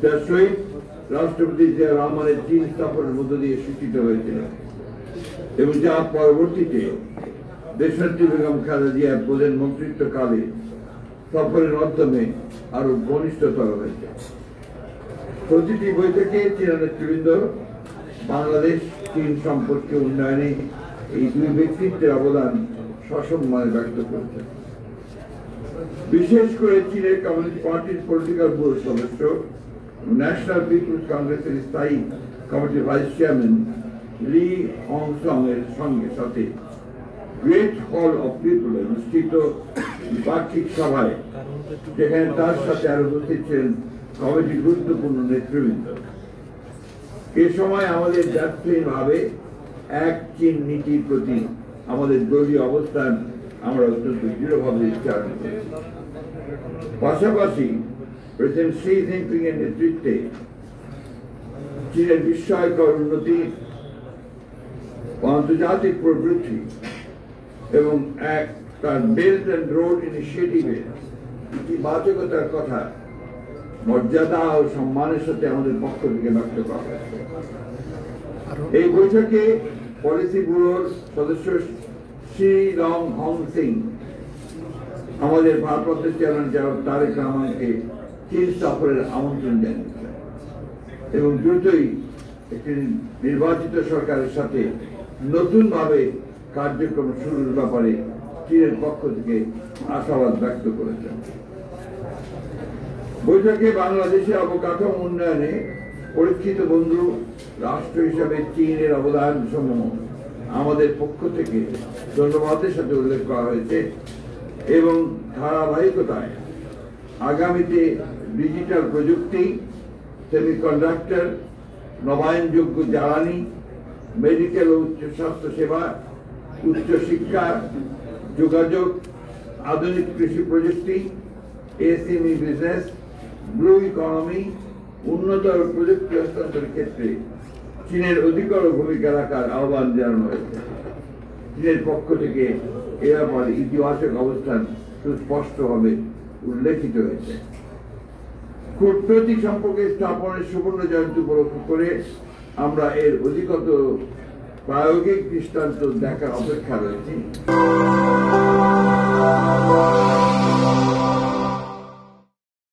যার সহিত রাষ্ট্রপতি জিয়া রহমানের চীন সফরের মধ্য দিয়ে সূচিত হয়েছিল এবং যা পরবর্তীতে দেশনেত্রী বেগম খালেদা জিয়ার প্রধানমন্ত্রিত্বকালে সফরের মাধ্যমে আরো ঘনিষ্ঠতর হয়েছে। প্রতিটি বৈঠকে চীনা নেতৃবৃন্দ বাংলাদেশ চীন সম্পর্কে উন্নয়নে এই দুই ব্যক্তিত্বের অবদান সসম্মানে ব্যক্ত করেছে। বিশেষ করে চীনের কমিউনিস্ট পার্টির পলিটিক্যাল ব্যুরো সদস্য ন্যাশনাল পিপলস কংগ্রেসের স্থায়ী কমিটির ভাইস চেয়ারম্যান লি হংসং এর সাথে গ্রেট হল অফ পিপল অনুষ্ঠিত বার্ষিক সভায়, যেখানে তার সাথে আরো উপস্থিত ছিলেন কমিটির গুরুত্বপূর্ণ নেতৃবৃন্দ। এ সময় আমাদের জাতীয়ভাবে এক চীন নীতির প্রতি আমাদের দলীয় অবস্থান আমরা অত্যন্ত দৃঢ়ভাবে উচ্চারণ করেছি। পাশাপাশি প্রেসিডেন্ট শি জিনপিং এর নেতৃত্বে চীনের বিস্ময়কর উন্নতি, আন্তর্জাতিক প্রবৃদ্ধি এবং তার বেল্ট অ্যান্ড রোড ইনিশিয়েটিভের ইতিবাচকতার কথা মর্যাদা ও সম্মানের সাথে আমাদের পক্ষ থেকে ব্যক্ত করা হয়েছে। এই বৈঠকে পলিসি ব্যুরোর সদস্য শ্রী লং হং সিং আমাদের ভারপ্রাপ্ত চেয়ারম্যান জনাব তারেক রহমানকে চীন সফরের আমন্ত্রণ জানিয়েছেন এবং দ্রুতই একটি নির্বাচিত সরকারের সাথে নতুনভাবে কার্যক্রম শুরুর ব্যাপারে চীনের পক্ষ থেকে আশাবাদ ব্যক্ত করেছেন। বৈঠকে বাংলাদেশের অবকাঠামো উন্নয়নে পরীক্ষিত বন্ধু রাষ্ট্র হিসাবে চীনের অবদান সমূহ আমাদের পক্ষ থেকে ধন্যবাদের সাথে উল্লেখ করা হয়েছে এবং ধারাবাহিকতায় আগামীতে ডিজিটাল প্রযুক্তি, সেমিকন্ডাক্টর, নবায়নযোগ্য জ্বালানি, মেডিকেল ও উচ্চ স্বাস্থ্য সেবা, উচ্চ শিক্ষা, যোগাযোগ, আধুনিক কৃষি প্রযুক্তি, এসএমই বিজনেস, ব্লু ইকোনমি, উন্নত প্রযুক্তি হস্তান্তরের ক্ষেত্রে চীনের অধিকতর ভূমিকা রাখার আহ্বান জানানো হয়েছে। চীনের পক্ষ থেকে এ ব্যাপারে ইতিবাচক অবস্থান সুস্পষ্টভাবে উল্লেখিত হয়েছে। কূটনৈতিক সম্পর্ক স্থাপনের সুবর্ণ জয়ন্তী উপলক্ষ করে আমরা এর অধিকতর প্রায়োগিক দৃষ্টান্ত দেখার অপেক্ষা রয়েছি।